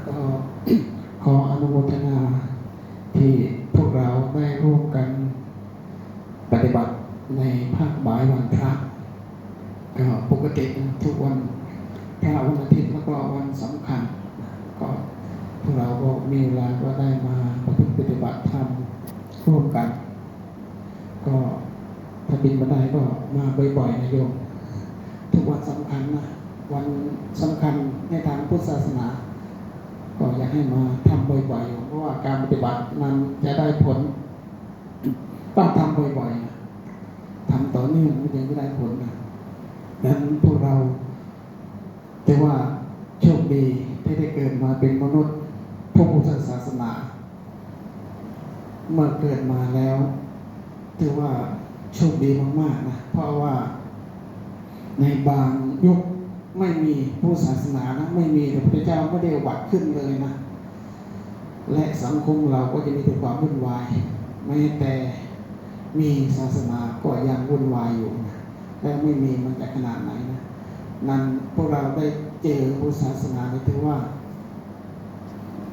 ก็ขออนุโมทนาที่พวกเราได้ร่วมกันปฏิบัติในภาคบ่ายวันพระก็ปกติทุกวันพระวันอาทิตย์แล้วก็วันสำคัญก็พวกเราก็มีเวลาก็ได้มาปฏิบัติธรรมร่วมกันก็ถ้าบินมาได้ก็มาบ่อยๆนะโยมทุกวันสำคัญนะวันสำคัญในทางพุทธศาสนาก็อยากให้มาทำบ่อยๆเพราะว่าการปฏิบัติมันจะได้ผลต้องทำบ่อยๆนะทำต่อเนื่องมันยังไม่ได้ผลนะดังนั้นพวกเราแต่ว่าโชคดีที่ได้เกิดมาเป็นมนุษย์พระพุทธศาสนาเมื่อเกิดมาแล้วถือว่าโชคดีมากๆนะเพราะว่าในบางยุคไม่มีผู้ศาสนานะไม่มีพระพุทธเจ้าไม่ได้อุบัติขึ้นเลยนะและสังคมเราก็จะมีแต่ความวุ่นวายแม้แต่มีศาสนาก็ยังวุ่นวายอยู่นะและไม่มีมันจะขนาดไหนนะนั้นพวกเราได้เจอพุทธศาสนาถือว่า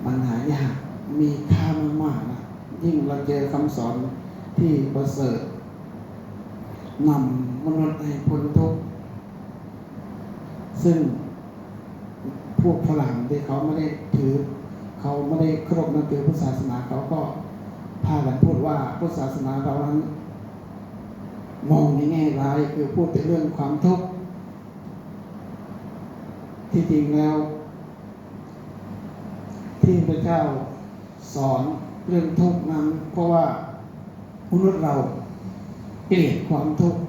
มันหายากมีค่ามากๆนะยิ่งเราเจอคำสอนที่ประเสริฐนำมนุษย์ให้พ้นทุกข์ซึ่งพวกฝรั่งที่เขาไม่ได้ถือเขาไม่ได้เคารพนับถือพุทธศาสนาเขาก็พากันพูดว่าพุทธศาสนาเรานั้นมองในแง่ร้ายคือพูดแต่เรื่องความทุกข์ที่จริงแล้วที่พระเจ้าสอนเรื่องทุกข์นั้นเพราะว่ามนุษย์เราเกลียดความทุกข์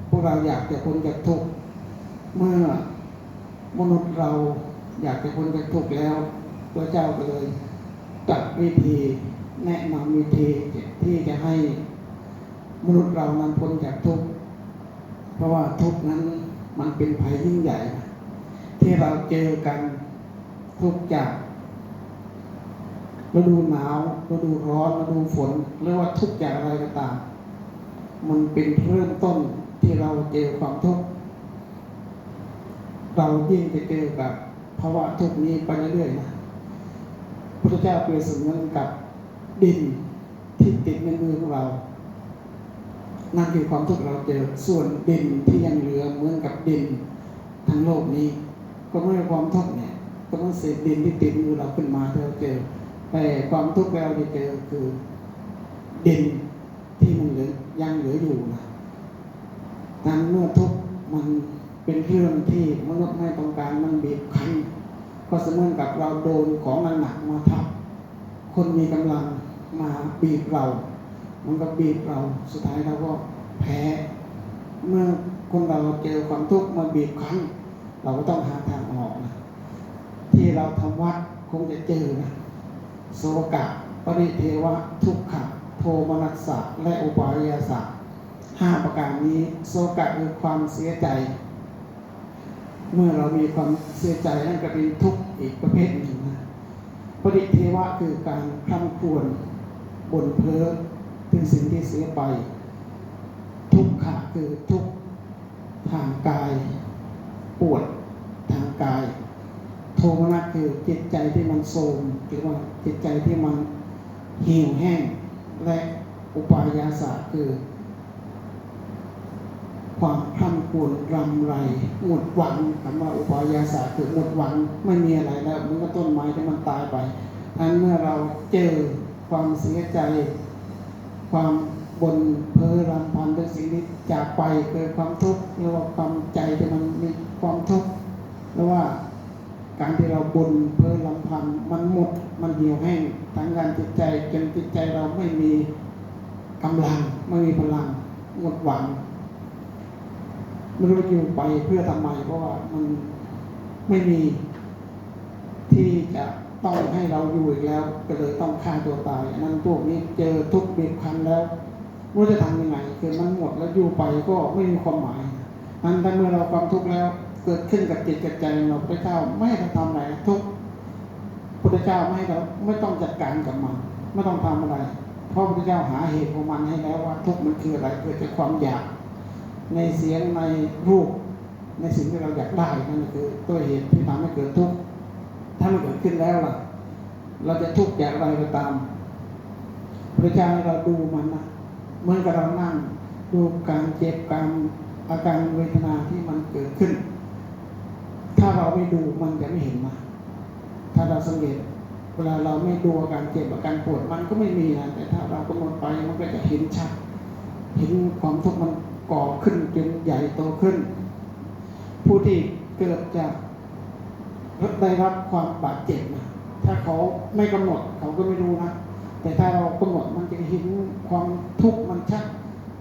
พวกเราอยากจะพ้นจากทุกข์เมื่อมนุษย์เราอยากจะพ้นจากทุกข์แล้วพระเจ้าก็เลยจัดวิธีแนะนำวิธีที่จะให้มนุษย์เรานั้นพ้นจากทุกข์เพราะว่าทุกข์นั้นมันเป็นภัยยิ่งใหญ่ที่เราเจอกันทุกข์จากฤดูหนาวฤดูร้อนฤดูฝนหรือว่าทุกข์จากอะไรก็ตามมันเป็นเริ่มต้นที่เราเจอความทุกข์เรายิ่งจะเจอกับภาวะทุกข์นี้ไปเรื่อยๆนะพระพุทธเจ้าเปรียบเสมือนกับดินที่ติดในมือของเรานั่นคือความทุกข์เราเจอส่วนดินที่ยังเหลือเหมือนกับดินทั้งโลกนี้ก็เมื่อความทุกข์เนี่ยก็ต้องเศษดินที่ติดมือเราขึ้นมาที่เราเจอแต่ความทุกข์เราที่เจอคือดินที่มันเหลือยังเหลืออยู่นะนั้นเมื่อทุกข์มันเป็นเรื่องที่มนุษย์ไม่ต้องการมันบีบคั้นก็เสมือนกับเราโดนของหนักมาทับคนมีกำลังมาบีบเรามันก็บีบเราสุดท้ายเราก็แพ้เมื่อคนเราเจอความทุกข์มาบีบคั้นเราก็ต้องหาทางออกนะที่เราทำวัดคงจะเจอนะโสกะปริเทวะทุกขะโทมนัสสะและอุปายาสะ5ประการนี้โสกะคือความเสียใจเมื่อเรามีความเสียใจนั่นก็เป็นทุกข์อีกประเภทหนึ่งนะปริเทวะคือการคร่ำครวญบ่นเพ้อถึงสิ่งที่เสียไปทุกขะคือทุกข์ทางกายปวดทางกายโทมนัสคือจิตใจที่มันโทรมหรือว่าจิตใจที่มันเหี่ยวแห้งและอุปายาสะคือความคร่ำครวญรำไรหมดหวังคำว่าอุปายาสะคือหมดหวังไม่มีอะไรแล้วมันก็ต้นไม้ที่มันตายไปทั้งเมื่อเราเจอความเสียใจความบ่นเพ้อรำพันด้วยสิ่งที่จากไปเกิดความทุกข์หรือว่าความใจที่มันมีความทุกข์หรือว่าการที่เราบ่นเพ้อรำพันมันหมดมันเหี่ยวแห้งทางการจิตใจจนจิตใจเราไม่มีกำลังไม่มีพลังหมดหวังไม่รู้อยู่ไปเพื่อทำไมเพราะว่ามันไม่มีที่จะต้องให้เราอยู่อีกแล้วก็เลยต้องฆ่าตัวตายนั้นพวกนี้เจอทุกข์บีบคั้นแล้วไม่รู้จะทำยังไงคือมันหมดแล้วอยู่ไปก็ไม่มีความหมายนั้นถ้าเมื่อเราความทุกข์แล้วเกิดขึ้นกับจิตกับใจเราพระเจ้าไม่ให้เราทำอะไรทุกข์พระเจ้าไม่ให้เราไม่ต้องจัดการกับมันไม่ต้องทำอะไรเพราะพระเจ้าหาเหตุของมันให้แล้วว่าทุกข์มันคืออะไรเกิดจากความอยากในเสียงในรูปในสิ่งที่เราอยากได้นั่นคือตัวเหตุที่ทำให้เกิดทุกข์ ถ้ามันเกิดขึ้นแล้วล่ะเราจะทุกข์อย่างไรก็ตามพระเจ้าให้เราดูมันนะเหมือนกับเรานั่งดูการเจ็บการอาการเวทนาที่มันเกิดขึ้นถ้าเราไม่ดูมันจะไม่เห็นมาถ้าเราสังเกตเวลาเราไม่ดูอาการเจ็บอาการปวดมันก็ไม่มีนะแต่ถ้าเรากำหนดไปมันก็จะเห็นชัดเห็นความทุกข์มันก่อขึ้นจนใหญ่โตขึ้นผู้ที่เกิดจากได้รับความบาดเจ็บนะถ้าเขาไม่กำหนดเขาก็ไม่รู้นะแต่ถ้าเรากำหนดมันจะเห็นความทุกข์มันชัด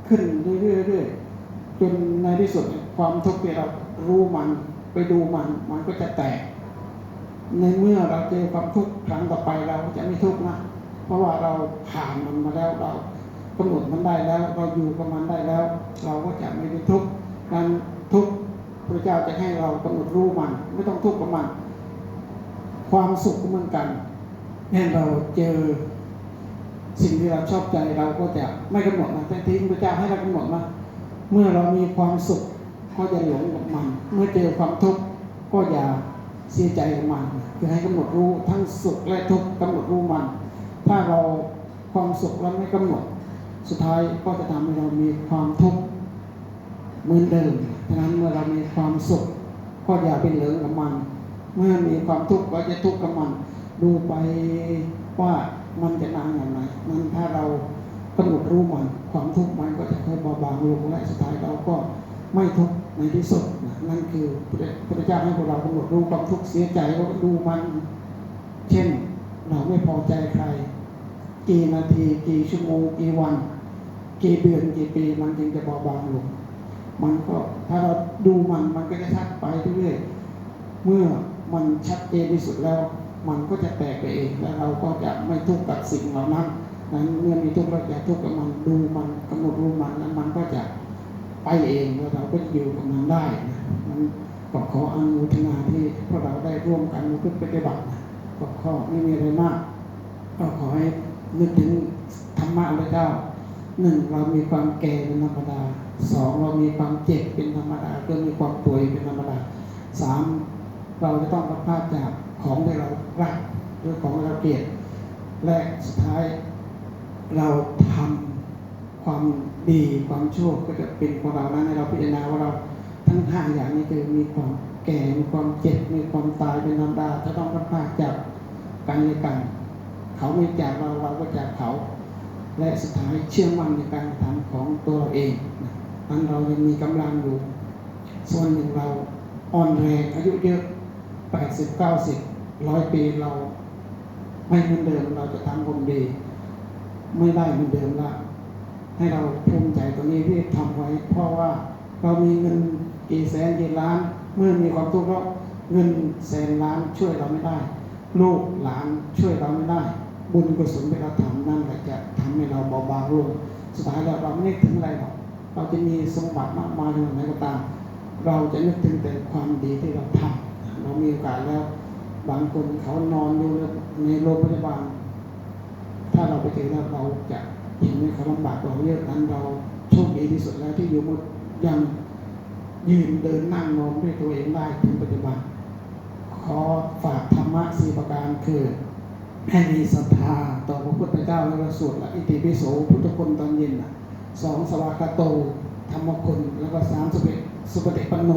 ขึ้นเรื่อยๆจนในที่สุดความทุกข์ที่เรารู้มันไปดูมันก็จะแตกในเมื่อเราเจอความทุกข์ครั้งต่อไปเราจะไม่ทุกข์นะเพราะว่าเราผ่านมันมาแล้วเรากำหนดมันได้แล้วเราอยู่กับมันได้แล้วเราก็จะไม่ได้ทุกข์นั้นทุกข์พระเจ้าจะให้เรากำหนดรู้มันไม่ต้องทุกข์กับมันความสุขก็เหมือนกันแน่เราเจอสิ่งที่เราชอบใจเราก็จะไม่กำหนดนะแต่ที่พระเจ้าให้เรากำหนดมาเมื่อเรามีความสุขก็จะหลงกับมันเมื่อเจอความทุกข์ก็อย่าเสียใจกับมันคือให้กำหนดรู้ทั้งสุขและทุกข์กำหนดรู้มันถ้าเราความสุขเราไม่กำหนดสุดท้ายก็จะทำให้เรามีความทุกข์เหมือนเดิมฉะนั้นเมื่อเรามีความสุขก็อย่าไปหลงกับมันเมื่อมีความทุกข์ก็จะทุกข์กับมันดูไปว่ามันจะนานอย่างไรนั้นถ้าเรากำหนดรู้มันความทุกข์มันก็จะค่อยเบาบางลงและสุดท้ายเราก็ไม่ทุกข์ในที่สุดนั่นคือพระเจ้าให้พวกเรากำหนดรู้ความทุกข์เสียใจก็ดูมันเช่นเราไม่พอใจใครกี่นาทีกี่ชั่วโมงกี่วันกี่เดือนกี่ปีมันจึงจะเบาบางลงมันก็ถ้าเราดูมันก็จะชัดไปเรื่อยๆเมื่อมันชัดเจนที่สุดแล้วมันก็จะแตกไปเองและเราก็จะไม่ทุกข์กับสิ่งเหล่านั้นนั้นเมื่อมีทุกข์เราจะทุกข์กับมันดูมันกำหนดรู้มันแล้วมันก็จะไปเองแล้วเราก็อยู่กับมันได้นะนั้นก็ขออนุโมทนาที่พวกเราได้ร่วมกันมาเพื่อปฏิบัตินะก็ข้อไม่มีอะไรมากก็ขอให้นึกถึงธรรมะพระเจ้าหนึ่งเรามีความแก่เป็นธรรมดาสองเรามีความเจ็บเป็นธรรมดาก็มีความป่วยเป็นธรรมดาสามเราจะต้องรับภาพจากของที่เรารักหรือของที่เราเกลียดและสุดท้ายเราทำความดีความชั่วก็จะเป็นของเรานั้นให้เราพิจารณาว่าเราทั้งห้าอย่างนี้คือมีความแก่มีความเจ็บมีความตายเป็นธรรมดาจะต้องรับภาพจากกันและกันเขาไม่จากเราเราก็จากเขาและสุดท้ายเชื่อมั่นในการทำของตัวเราเองนั้นเรายังมีกำลังอยู่ส่วนหนึ่งเราอ่อนแรงอายุเยอะ80 90 100 ปีเราไม่เหมือนเดิมเราจะทำความดีไม่ได้เหมือนเดิมละให้เราภูมิใจตรงนี้ที่ทำไว้เพราะว่าเรามีเงินกี่แสนกี่ล้านเมื่อมีความทุกข์แล้วเงินแสนล้านช่วยเราไม่ได้ลูกหลานช่วยเราไม่ได้บุญกุศลที่เราทำนั่นแหละจะทำให้เราเบาบางลงสุดท้ายแล้วเราไม่นึกถึงอะไรหรอกเราจะมีสมบัติมากมายอย่างไรก็ตามเราจะนึกถึงแต่ความดีที่เราทำเรามีโอกาสแล้วบางคนเขานอนอยู่ในโรงพยาบาลถ้าเราไปเจอแล้วเราจะเห็นว่าเขาลำบากเราเยอะนั้นเราโชคดีที่สุดแล้วที่อยู่หมดยังยืนเดินนั่งนอนด้วยตัวเองได้ถึงปัจจุบันขอฝากธรรมะ4 ประการคือให้มีศรัทธาต่อพระพุทธเจ้าและพระสวดและอิติปิโสพุทธคุณตอนเย็น2 สวากาโตธรรมคุณแล้วก็3 สุปฏิปันโน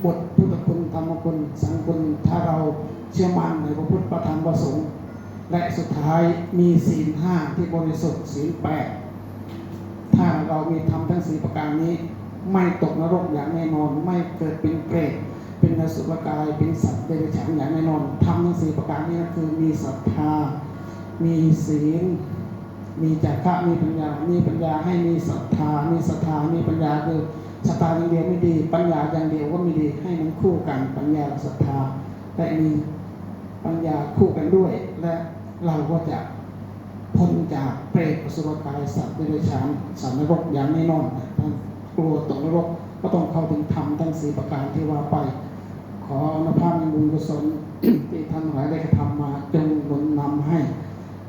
บทพุทธคุณธรรมคุณสังคุณถ้าเราเชื่อมั่นในพระพุทธพระธรรมพระสงฆ์และสุดท้ายมีศีล 5ที่บริสุทธิ์ศีล 8ถ้าเรามีทำทั้ง4 ประการนี้ไม่ตกนรกอย่างแน่นอนไม่เกิดเป็นเปรตเป็นอสุรกายเป็นสัตว์เดรัจฉานอย่างแน่นอนทำทั้ง4 ประการนี้ก็คือมีศรัทธามีศีลมีจาคะมีปัญญาให้มีศรัทธามีศรัทธามีปัญญาคือศรัทธาอย่างเดียวไม่ดีปัญญาอย่างเดียวก็ไม่ดีให้มันคู่กันปัญญาศรัทธาและมีปัญญาคู่กันด้วยและเราก็จะพ้นจากเปรตอสุรกายสัตว์เดรัจฉานสัตว์นรกอย่างแน่นอนท่านกลัวตกนรกก็ต้องเข้าถึงธรรมทั้ง4 ประการที่ว่าไปขออนุภาพในบุญกุศล ที่ท่านทั้งหลายได้กระทำมาจงหนุนนำให้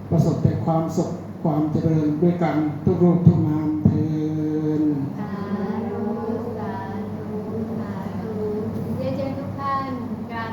ประสบแต่ความสุขความเจริญด้วยกันทุกรูปทุกนาม